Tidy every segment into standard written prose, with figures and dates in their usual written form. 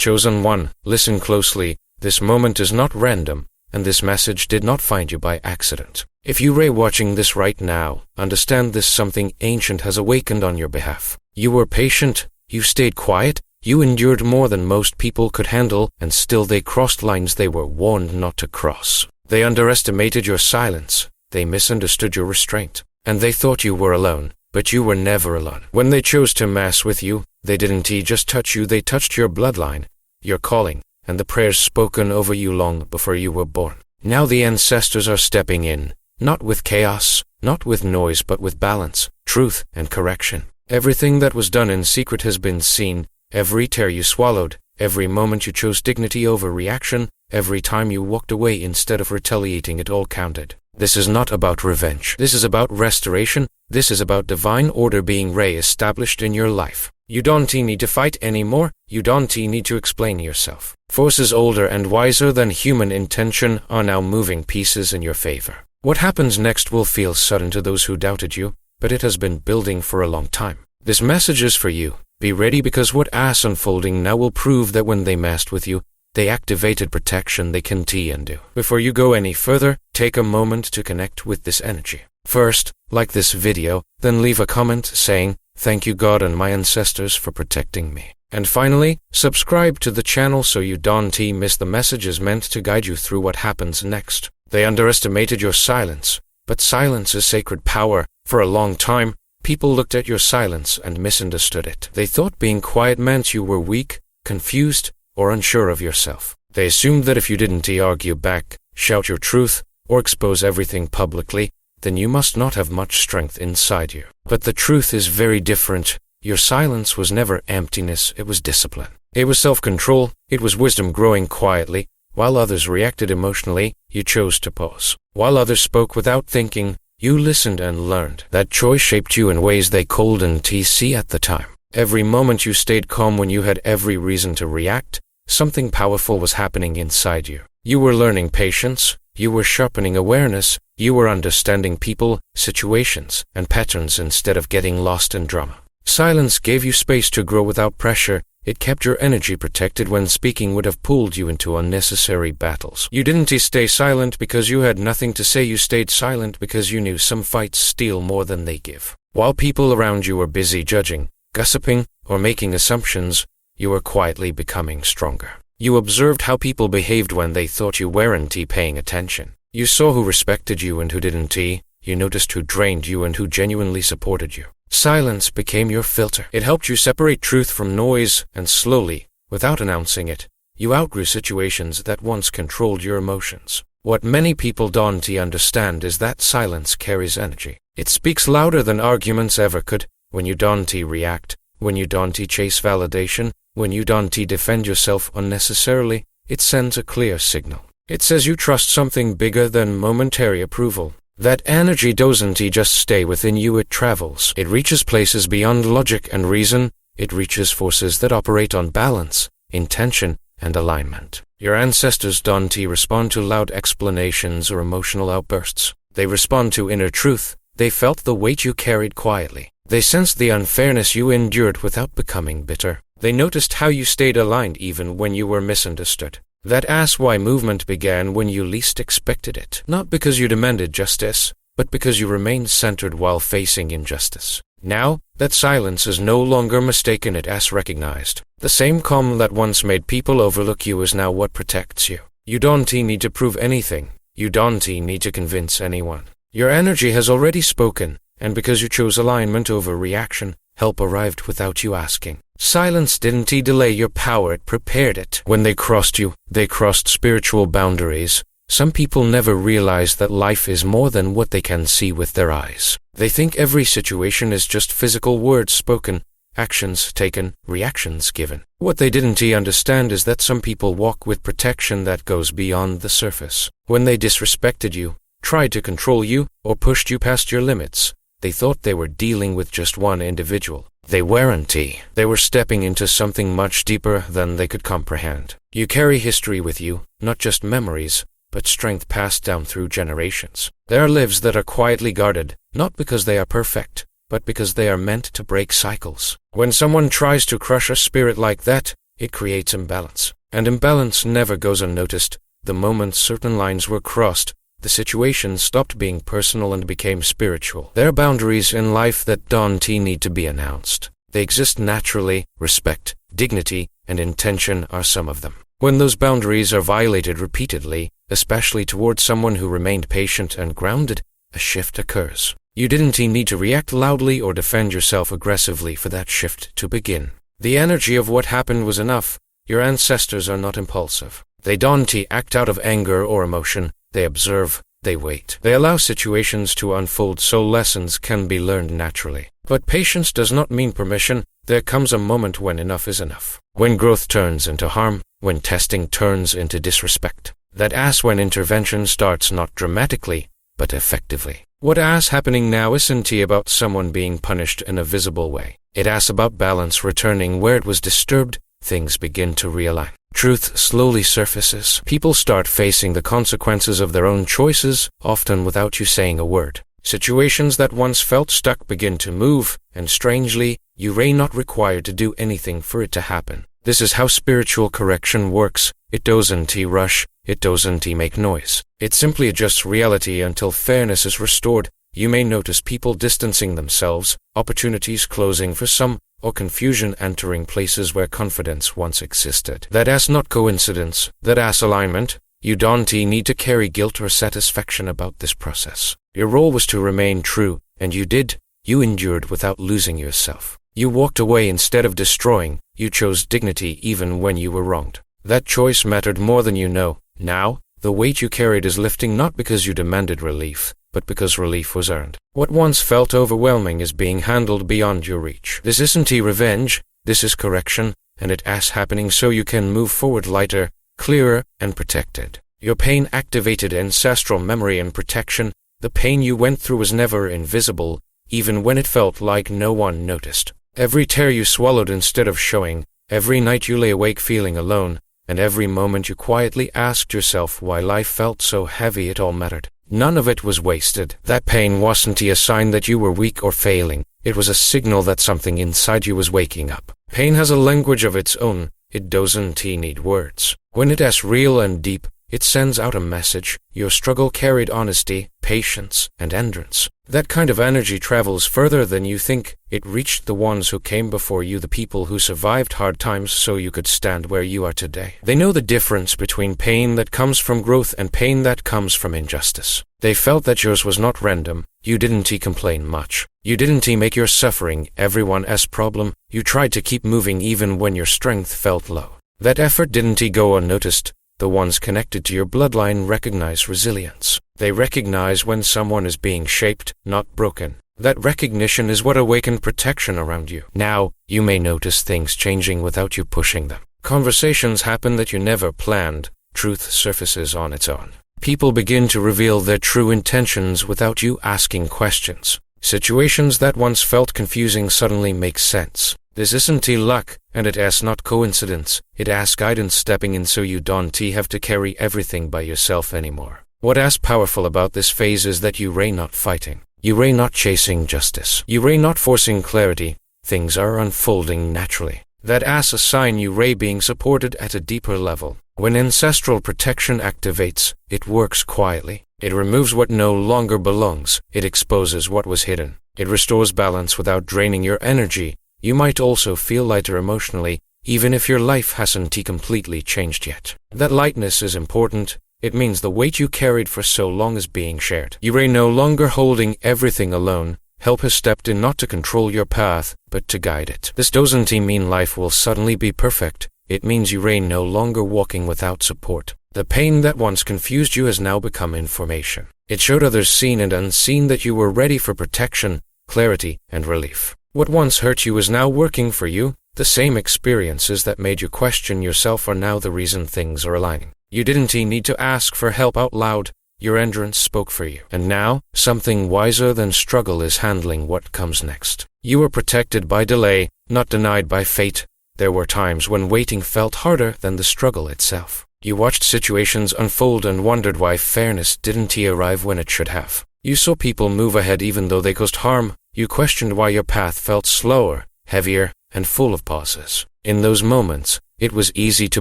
Chosen one, listen closely. This moment is not random, and this message did not find you by accident. If you are watching this right now, understand this: something ancient has awakened on your behalf. You were patient, you stayed quiet, you endured more than most people could handle, and still they crossed lines they were warned not to cross. They underestimated your silence, they misunderstood your restraint, and they thought you were alone, but you were never alone. When they chose to mess with you, they didn't just touch you, they touched your bloodline, your calling, and the prayers spoken over you long before you were born. Now the ancestors are stepping in, not with chaos, not with noise, but with balance, truth, and correction. Everything that was done in secret has been seen, every tear you swallowed, every moment you chose dignity over reaction, every time you walked away instead of retaliating, it all counted. This is not about revenge. This is about restoration. This is about divine order being re-established in your life. You don't need to fight anymore. You don't need to explain yourself. Forces older and wiser than human intention are now moving pieces in your favor. What happens next will feel sudden to those who doubted you, but it has been building for a long time. This message is for you. Be ready, because what is unfolding now will prove that when they messed with you, they activated protection they can undo. Before you go any further, take a moment to connect with this energy. First, like this video, then leave a comment saying, "Thank you God and my ancestors for protecting me." And finally, subscribe to the channel so you don't miss the messages meant to guide you through what happens next. They underestimated your silence, but silence is sacred power. For a long time, people looked at your silence and misunderstood it. They thought being quiet meant you were weak, confused, or unsure of yourself. They assumed that if you didn't argue back, shout your truth, or expose everything publicly, then you must not have much strength inside you. But the truth is very different. Your silence was never emptiness, it was discipline. It was self-control, it was wisdom growing quietly. While others reacted emotionally, you chose to pause. While others spoke without thinking, you listened and learned. That choice shaped you in ways they couldn't see at the time. Every moment you stayed calm when you had every reason to react, something powerful was happening inside you. You were learning patience, you were sharpening awareness, you were understanding people, situations, and patterns instead of getting lost in drama. Silence gave you space to grow without pressure. It kept your energy protected when speaking would have pulled you into unnecessary battles. You didn't stay silent because you had nothing to say, you stayed silent because you knew some fights steal more than they give. While people around you were busy judging, gossiping, or making assumptions, you were quietly becoming stronger. You observed how people behaved when they thought you weren't paying attention. You saw who respected you and who didn't. You noticed who drained you and who genuinely supported you. Silence became your filter. It helped you separate truth from noise, and slowly, without announcing it, you outgrew situations that once controlled your emotions. What many people don't understand is that silence carries energy. It speaks louder than arguments ever could. When you don't react, when you don't chase validation, when you don't defend yourself unnecessarily, it sends a clear signal. It says you trust something bigger than momentary approval. That energy doesn't just stay within you, it travels. It reaches places beyond logic and reason. It reaches forces that operate on balance, intention, and alignment. Your ancestors don't respond to loud explanations or emotional outbursts. They respond to inner truth. They felt the weight you carried quietly. They sensed the unfairness you endured without becoming bitter. They noticed how you stayed aligned even when you were misunderstood. That's why movement began when you least expected it. Not because you demanded justice, but because you remained centered while facing injustice. Now, that silence is no longer mistaken, it as recognized. The same calm that once made people overlook you is now what protects you. You don't need to prove anything. You don't need to convince anyone. Your energy has already spoken, and because you chose alignment over reaction, help arrived without you asking. Silence didn't delay your power, it prepared it. When they crossed you, they crossed spiritual boundaries. Some people never realize that life is more than what they can see with their eyes. They think every situation is just physical words spoken, actions taken, reactions given. What they didn't understand is that some people walk with protection that goes beyond the surface. When they disrespected you, tried to control you, or pushed you past your limits, they thought they were dealing with just one individual. They weren't. They were stepping into something much deeper than they could comprehend. You carry history with you, not just memories, but strength passed down through generations. There are lives that are quietly guarded, not because they are perfect, but because they are meant to break cycles. When someone tries to crush a spirit like that, it creates imbalance. And imbalance never goes unnoticed. The moment certain lines were crossed, the situation stopped being personal and became spiritual. There are boundaries in life that don't need to be announced. They exist naturally. Respect, dignity, and intention are some of them. When those boundaries are violated repeatedly, especially towards someone who remained patient and grounded, a shift occurs. You didn't need to react loudly or defend yourself aggressively for that shift to begin. The energy of what happened was enough. Your ancestors are not impulsive. They don't act out of anger or emotion. They observe, they wait. They allow situations to unfold so lessons can be learned naturally. But patience does not mean permission. There comes a moment when enough is enough. When growth turns into harm, when testing turns into disrespect. That's when intervention starts, not dramatically, but effectively. What's happening now isn't about someone being punished in a visible way. It's about balance returning where it was disturbed. Things begin to realign. Truth slowly surfaces. People start facing the consequences of their own choices, often without you saying a word. Situations that once felt stuck begin to move, and strangely, you're not required to do anything for it to happen. This is how spiritual correction works. It doesn't rush, it doesn't make noise. It simply adjusts reality until fairness is restored. You may notice people distancing themselves, opportunities closing for some, or confusion entering places where confidence once existed. That's not coincidence, that's alignment. You don't need to carry guilt or satisfaction about this process. Your role was to remain true, and you did. You endured without losing yourself. You walked away instead of destroying. You chose dignity even when you were wronged. That choice mattered more than you know. Now, the weight you carried is lifting not because you demanded relief, but because relief was earned. What once felt overwhelming is being handled beyond your reach. This isn't revenge, this is correction, and it's happening so you can move forward lighter, clearer, and protected. Your pain activated ancestral memory and protection. The pain you went through was never invisible, even when it felt like no one noticed. Every tear you swallowed instead of showing, every night you lay awake feeling alone, and every moment you quietly asked yourself why life felt so heavy, it all mattered. None of it was wasted. That pain wasn't a sign that you were weak or failing. It was a signal that something inside you was waking up. Pain has a language of its own. It doesn't need words. When it's real and deep, it sends out a message. Your struggle carried honesty, patience, and endurance. That kind of energy travels further than you think. It reached the ones who came before you, the people who survived hard times so you could stand where you are today. They know the difference between pain that comes from growth and pain that comes from injustice. They felt that yours was not random. You didn't complain much. You didn't make your suffering everyone's problem. You tried to keep moving even when your strength felt low. That effort didn't go unnoticed. The ones connected to your bloodline recognize resilience. They recognize when someone is being shaped, not broken. That recognition is what awakened protection around you. Now, you may notice things changing without you pushing them. Conversations happen that you never planned. Truth surfaces on its own. People begin to reveal their true intentions without you asking questions. Situations that once felt confusing suddenly make sense. This isn't luck, and it's not coincidence. It's guidance stepping in so you don't have to carry everything by yourself anymore. What's powerful about this phase is that you're not fighting. You're not chasing justice. You're not forcing clarity. Things are unfolding naturally. That's a sign you're being supported at a deeper level. When ancestral protection activates, it works quietly. It removes what no longer belongs. It exposes what was hidden. It restores balance without draining your energy. You might also feel lighter emotionally, even if your life hasn't completely changed yet. That lightness is important. It means the weight you carried for so long is being shared. You're no longer holding everything alone. Help has stepped in not to control your path, but to guide it. This doesn't mean life will suddenly be perfect. It means you're no longer walking without support. The pain that once confused you has now become information. It showed others seen and unseen that you were ready for protection, clarity, and relief. What once hurt you is now working for you. The same experiences that made you question yourself are now the reason things are aligning. You didn't need to ask for help out loud. Your endurance spoke for you. And now, something wiser than struggle is handling what comes next. You were protected by delay, not denied by fate. There were times when waiting felt harder than the struggle itself. You watched situations unfold and wondered why fairness didn't arrive when it should have. You saw people move ahead even though they caused harm. You questioned why your path felt slower, heavier, and full of pauses. In those moments, it was easy to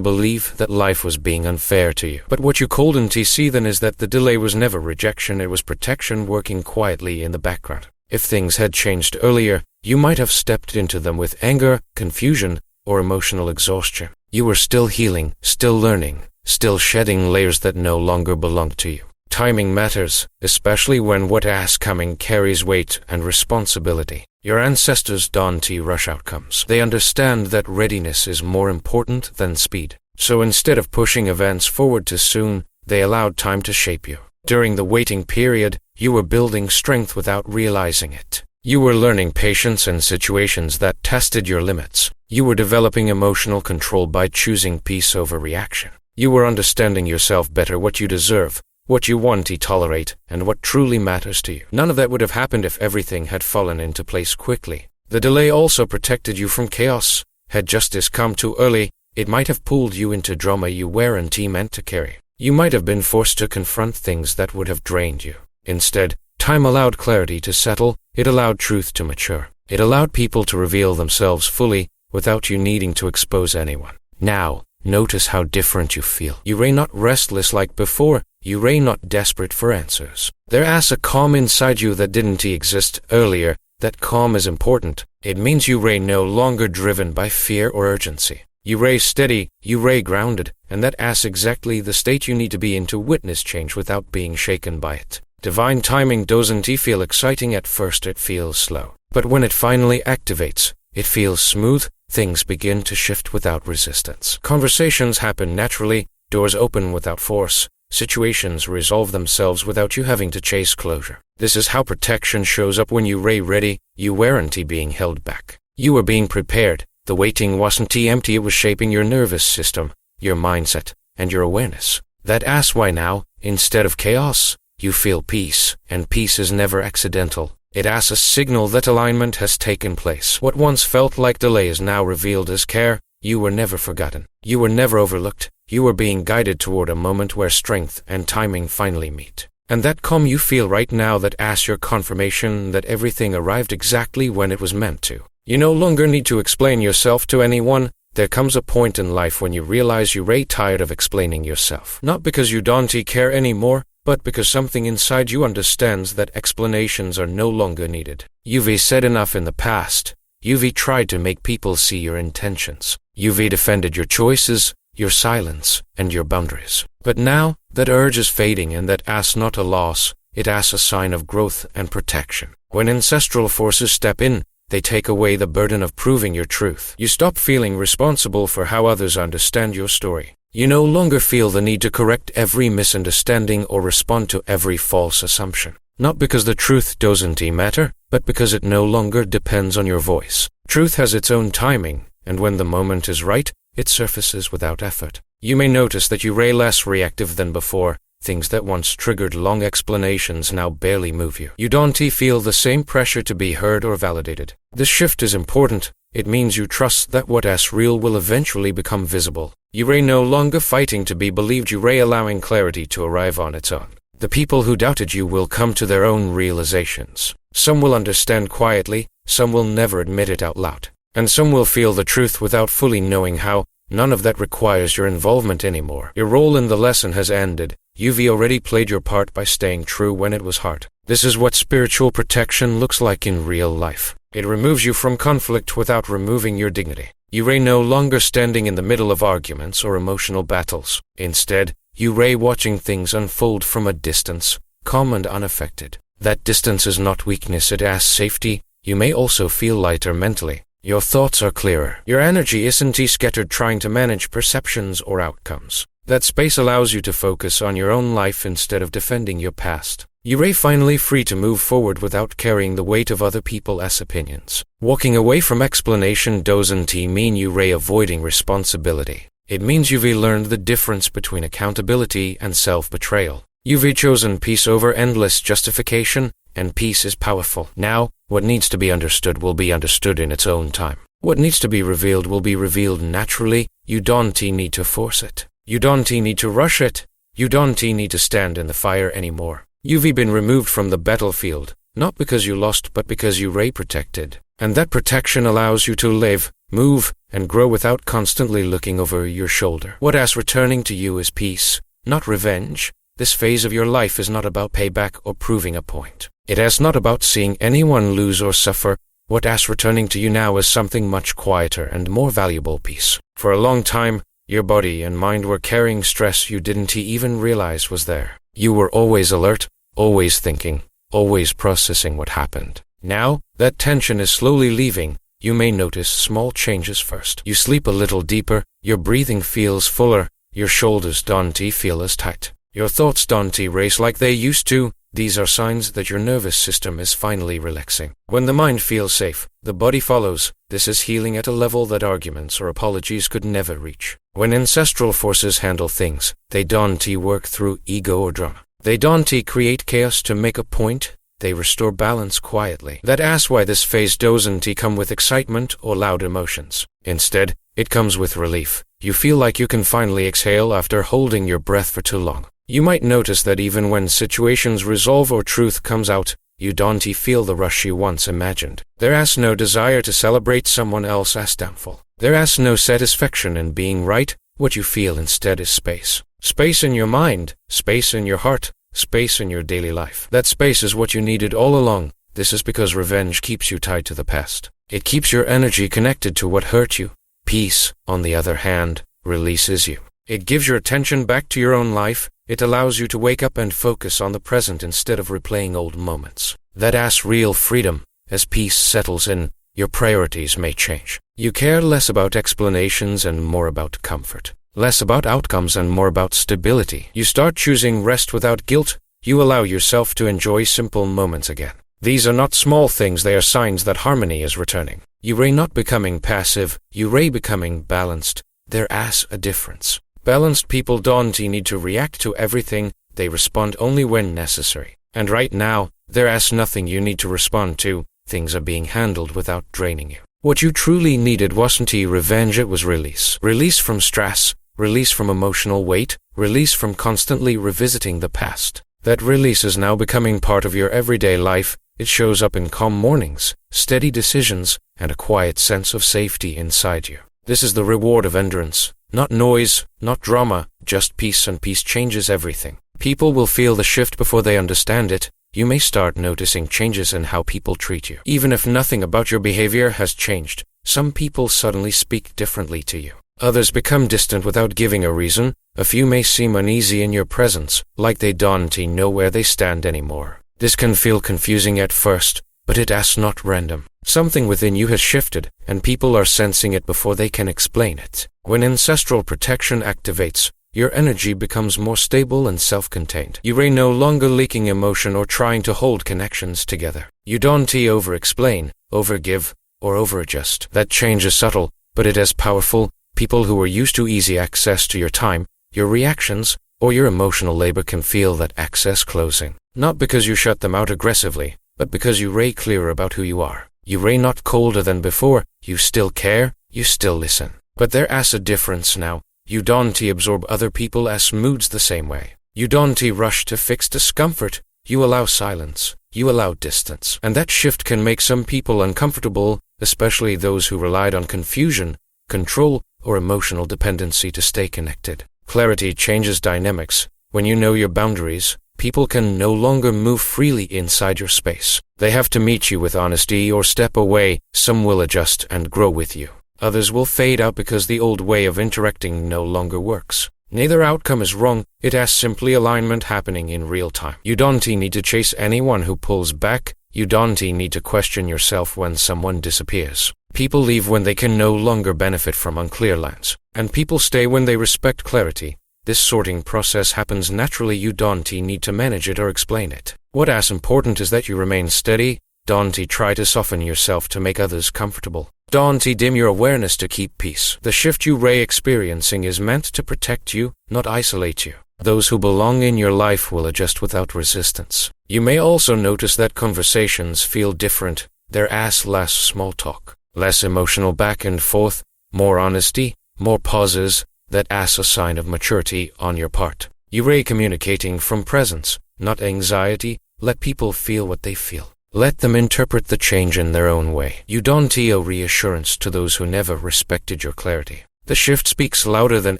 believe that life was being unfair to you. But what you couldn't see then is that the delay was never rejection, it was protection working quietly in the background. If things had changed earlier, you might have stepped into them with anger, confusion, or emotional exhaustion. You were still healing, still learning, still shedding layers that no longer belonged to you. Timing matters, especially when what's coming carries weight and responsibility. Your ancestors don't rush outcomes. They understand that readiness is more important than speed. So instead of pushing events forward too soon, they allowed time to shape you. During the waiting period, you were building strength without realizing it. You were learning patience in situations that tested your limits. You were developing emotional control by choosing peace over reaction. You were understanding yourself better, what you deserve, what you want to tolerate, and what truly matters to you. None of that would have happened if everything had fallen into place quickly. The delay also protected you from chaos. Had justice come too early, it might have pulled you into drama you weren't meant to carry. You might have been forced to confront things that would have drained you. Instead, time allowed clarity to settle, it allowed truth to mature. It allowed people to reveal themselves fully without you needing to expose anyone. Now, notice how different you feel. You are not restless like before. You are not desperate for answers. There's a calm inside you that didn't exist earlier. That calm is important. It means you are no longer driven by fear or urgency. You are steady, you are grounded, and that's exactly the state you need to be in to witness change without being shaken by it. Divine timing doesn't feel exciting at first, it feels slow. But when it finally activates, it feels smooth. Things begin to shift without resistance. Conversations happen naturally, doors open without force. Situations resolve themselves without you having to chase closure. This is how protection shows up when you are ready. You weren't being held back. You were being prepared. The waiting wasn't empty, it was shaping your nervous system, your mindset, and your awareness. That's why now, instead of chaos, you feel peace, and peace is never accidental. It's a signal that alignment has taken place. What once felt like delay is now revealed as care. You were never forgotten. You were never overlooked. You are being guided toward a moment where strength and timing finally meet. And that calm you feel right now, that's your confirmation that everything arrived exactly when it was meant to. You no longer need to explain yourself to anyone. There comes a point in life when you realize you're tired of explaining yourself. Not because you don't care anymore, but because something inside you understands that explanations are no longer needed. You've said enough in the past. You've tried to make people see your intentions. You've defended your choices, your silence, and your boundaries. But now, that urge is fading, and that's not a loss, it's a sign of growth and protection. When ancestral forces step in, they take away the burden of proving your truth. You stop feeling responsible for how others understand your story. You no longer feel the need to correct every misunderstanding or respond to every false assumption. Not because the truth doesn't matter, but because it no longer depends on your voice. Truth has its own timing, and when the moment is right, it surfaces without effort. You may notice that you are less reactive than before. Things that once triggered long explanations now barely move you. You don't feel the same pressure to be heard or validated. This shift is important. It means you trust that what's real will eventually become visible. You are no longer fighting to be believed. You are allowing clarity to arrive on its own. The people who doubted you will come to their own realizations. Some will understand quietly, some will never admit it out loud, and some will feel the truth without fully knowing how. None of that requires your involvement anymore. Your role in the lesson has ended. You've already played your part by staying true when it was hard. This is what spiritual protection looks like in real life. It removes you from conflict without removing your dignity. You are no longer standing in the middle of arguments or emotional battles. Instead, you are watching things unfold from a distance, calm and unaffected. That distance is not weakness, it's safety. You may also feel lighter mentally. Your thoughts are clearer. Your energy isn't scattered trying to manage perceptions or outcomes. That space allows you to focus on your own life instead of defending your past. You are finally free to move forward without carrying the weight of other people's opinions. Walking away from explanation doesn't mean you are avoiding responsibility. It means you've learned the difference between accountability and self-betrayal. You've chosen peace over endless justification, and peace is powerful. Now, what needs to be understood will be understood in its own time. What needs to be revealed will be revealed naturally. You don't need to force it. You don't need to rush it. You don't need to stand in the fire anymore. You've been removed from the battlefield, not because you lost but because you are protected. And that protection allows you to live, move, and grow without constantly looking over your shoulder. What asks returning to you is peace, not revenge. This phase of your life is not about payback or proving a point. It is not about seeing anyone lose or suffer. What asks returning to you now is something much quieter and more valuable: peace. For a long time, your body and mind were carrying stress you didn't even realize was there. You were always alert, always thinking, always processing what happened. Now, that tension is slowly leaving. You may notice small changes first. You sleep a little deeper, your breathing feels fuller, your shoulders don't feel as tight. Your thoughts don't race like they used to. These are signs that your nervous system is finally relaxing. When the mind feels safe, the body follows. This is healing at a level that arguments or apologies could never reach. When ancestral forces handle things, they don't work through ego or drama. They don't create chaos to make a point. They restore balance quietly. That asks why this phase doesn't come with excitement or loud emotions. Instead, it comes with relief. You feel like you can finally exhale after holding your breath for too long. You might notice that even when situations resolve or truth comes out, you don't feel the rush you once imagined. There is no desire to celebrate someone else's downfall. There is no satisfaction in being right. What you feel instead is space. Space in your mind, space in your heart, space in your daily life. That space is what you needed all along. This is because revenge keeps you tied to the past. It keeps your energy connected to what hurt you. Peace, on the other hand, releases you. It gives your attention back to your own life. It allows you to wake up and focus on the present instead of replaying old moments. That asks real freedom. As peace settles in, your priorities may change. You care less about explanations and more about comfort. Less about outcomes and more about stability. You start choosing rest without guilt. You allow yourself to enjoy simple moments again. These are not small things, they are signs that harmony is returning. You are not becoming passive, you are becoming balanced. There is a difference. Balanced people don't need to react to everything, they respond only when necessary. And right now, there is nothing you need to respond to. Things are being handled without draining you. What you truly needed wasn't revenge, it was release. Release from stress, release from emotional weight, release from constantly revisiting the past. That release is now becoming part of your everyday life. It shows up in calm mornings, steady decisions, and a quiet sense of safety inside you. This is the reward of endurance. Not noise, not drama, just peace, and peace changes everything. People will feel the shift before they understand it. You may start noticing changes in how people treat you. Even if nothing about your behavior has changed, some people suddenly speak differently to you. Others become distant without giving a reason. A few may seem uneasy in your presence, like they don't know where they stand anymore. This can feel confusing at first, but it is not random. Something within you has shifted, and people are sensing it before they can explain it. When ancestral protection activates, your energy becomes more stable and self-contained. You are no longer leaking emotion or trying to hold connections together. You don't over-explain, over-give, or over-adjust. That change is subtle, but it is powerful. People who are used to easy access to your time, your reactions, or your emotional labor can feel that access closing. Not because you shut them out aggressively, but because you are clear about who you are. You are not colder than before. You still care, you still listen. But there is a difference now. You don't absorb other people's moods the same way. You don't rush to fix discomfort. You allow silence. You allow distance. And that shift can make some people uncomfortable, especially those who relied on confusion, control, or emotional dependency to stay connected. Clarity changes dynamics. When you know your boundaries, people can no longer move freely inside your space. They have to meet you with honesty or step away. Some will adjust and grow with you. Others will fade out because the old way of interacting no longer works. Neither outcome is wrong. It is simply alignment happening in real time. You don't need to chase anyone who pulls back. You don't need to question yourself when someone disappears. People leave when they can no longer benefit from unclear lines. And people stay when they respect clarity. This sorting process happens naturally. You don't need to manage it or explain it. What is important is that you remain steady. Don't try to soften yourself to make others comfortable. Don't dim your awareness to keep peace. The shift you are experiencing is meant to protect you, not isolate you. Those who belong in your life will adjust without resistance. You may also notice that conversations feel different. There is less small talk, less emotional back and forth, more honesty, more pauses. That is a sign of maturity on your part. You are communicating from presence, not anxiety. Let people feel what they feel. Let them interpret the change in their own way. You don't owe reassurance to those who never respected your clarity. The shift speaks louder than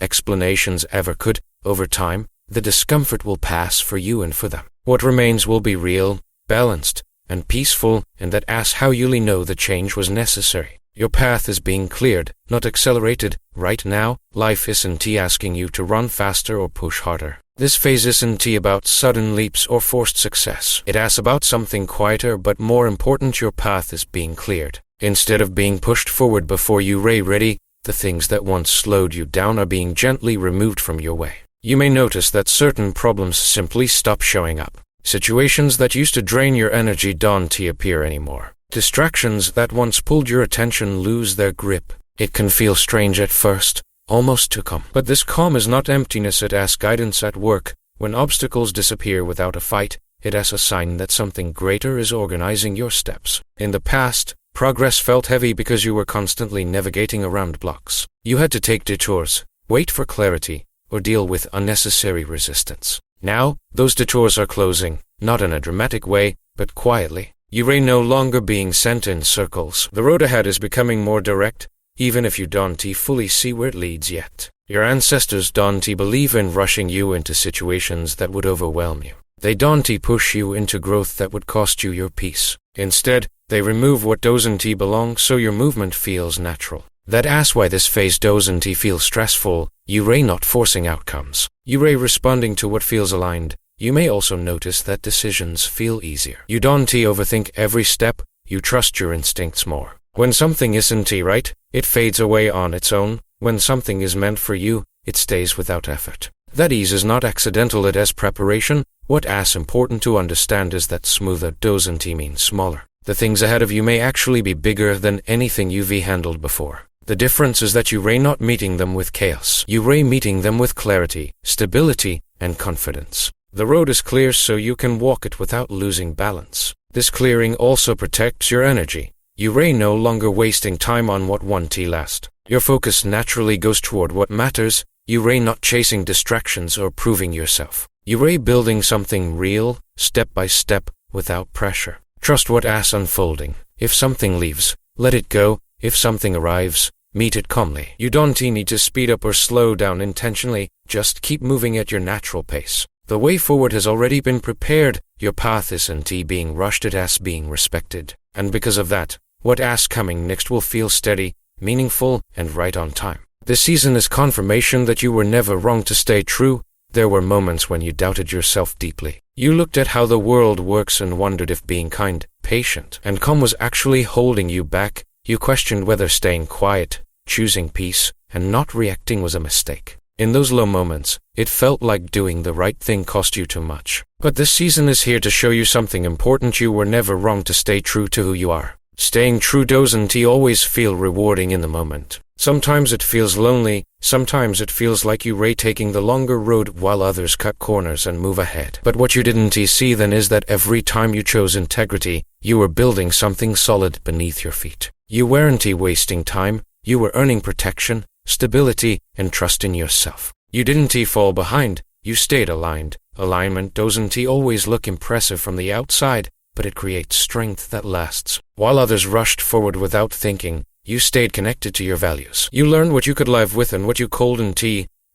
explanations ever could. Over time, the discomfort will pass for you and for them. What remains will be real, balanced, and peaceful, and that asks how you'll know the change was necessary. Your path is being cleared, not accelerated. Right now, life isn't asking you to run faster or push harder. This phase isn't about sudden leaps or forced success. It asks about something quieter but more important. Your path is being cleared. Instead of being pushed forward before you are ready, the things that once slowed you down are being gently removed from your way. You may notice that certain problems simply stop showing up. Situations that used to drain your energy don't appear anymore. Distractions that once pulled your attention lose their grip. It can feel strange at first, almost too calm. But this calm is not emptiness. It asks guidance at work. When obstacles disappear without a fight, it asks a sign that something greater is organizing your steps. In the past, progress felt heavy because you were constantly navigating around blocks. You had to take detours, wait for clarity, or deal with unnecessary resistance. Now, those detours are closing, not in a dramatic way, but quietly. You are no longer being sent in circles. The road ahead is becoming more direct, even if you don't fully see where it leads yet. Your ancestors don't believe in rushing you into situations that would overwhelm you. They don't push you into growth that would cost you your peace. Instead, they remove what doesn't belong so your movement feels natural. That asks why this phase doesn't feel stressful. You are not forcing outcomes. You are responding to what feels aligned. You may also notice that decisions feel easier. You don't overthink every step. You trust your instincts more. When something isn't right, it fades away on its own. When something is meant for you, it stays without effort. That ease is not accidental. It has preparation. What is important to understand is that smoother doesn't mean smaller. The things ahead of you may actually be bigger than anything you've handled before. The difference is that you are not meeting them with chaos. You are meeting them with clarity, stability, and confidence. The road is clear so you can walk it without losing balance. This clearing also protects your energy. You are no longer wasting time on what won't last. Your focus naturally goes toward what matters. You are not chasing distractions or proving yourself. You are building something real, step by step, without pressure. Trust what is unfolding. If something leaves, let it go. If something arrives, meet it calmly. You don't need to speed up or slow down intentionally. Just keep moving at your natural pace. The way forward has already been prepared. Your path isn't being rushed. It is being respected. And because of that, what is coming next will feel steady, meaningful, and right on time. This season is confirmation that you were never wrong to stay true. There were moments when you doubted yourself deeply. You looked at how the world works and wondered if being kind, patient, and calm was actually holding you back. You questioned whether staying quiet, choosing peace, and not reacting was a mistake. In those low moments, it felt like doing the right thing cost you too much. But this season is here to show you something important. You were never wrong to stay true to who you are. Staying true doesn't always feel rewarding in the moment. Sometimes it feels lonely. Sometimes it feels like you are taking the longer road while others cut corners and move ahead. But what you didn't see then is that every time you chose integrity, you were building something solid beneath your feet. You weren't wasting time. You were earning protection, stability, and trust in yourself. You didn't fall behind. You stayed aligned. Alignment doesn't always look impressive from the outside, but it creates strength that lasts. While others rushed forward without thinking, you stayed connected to your values. You learned what you could live with and what you couldn't.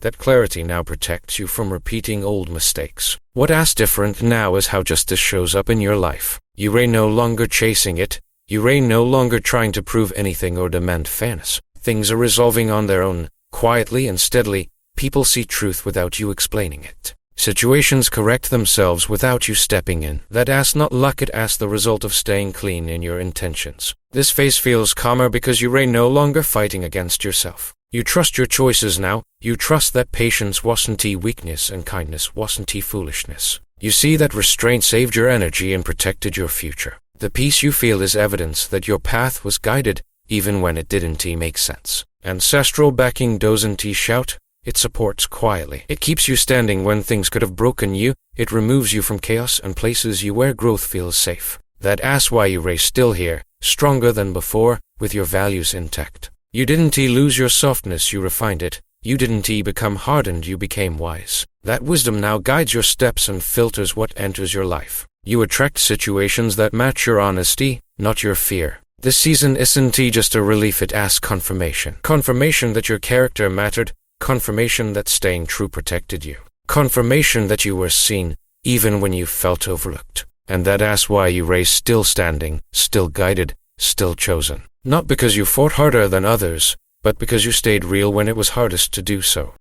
That clarity now protects you from repeating old mistakes. What is different now is how justice shows up in your life. You are no longer chasing it. You are no longer trying to prove anything or demand fairness. Things are resolving on their own, quietly and steadily. People see truth without you explaining it. Situations correct themselves without you stepping in. That is not luck. It is the result of staying clean in your intentions. This phase feels calmer because you are no longer fighting against yourself. You trust your choices now. You trust that patience wasn't weakness and kindness wasn't foolishness. You see that restraint saved your energy and protected your future. The peace you feel is evidence that your path was guided, even when it didn't make sense. Ancestral backing doesn't shout. It supports quietly. It keeps you standing when things could have broken you. It removes you from chaos and places you where growth feels safe. That is why you are still here, stronger than before, with your values intact. You didn't lose your softness. You refined it. You didn't become hardened. You became wise. That wisdom now guides your steps and filters what enters your life. You attract situations that match your honesty, not your fear. This season isn't just a relief, it asks confirmation. Confirmation that your character mattered, confirmation that staying true protected you. Confirmation that you were seen, even when you felt overlooked. And that asks why you Ray still standing, still guided, still chosen. Not because you fought harder than others, but because you stayed real when it was hardest to do so.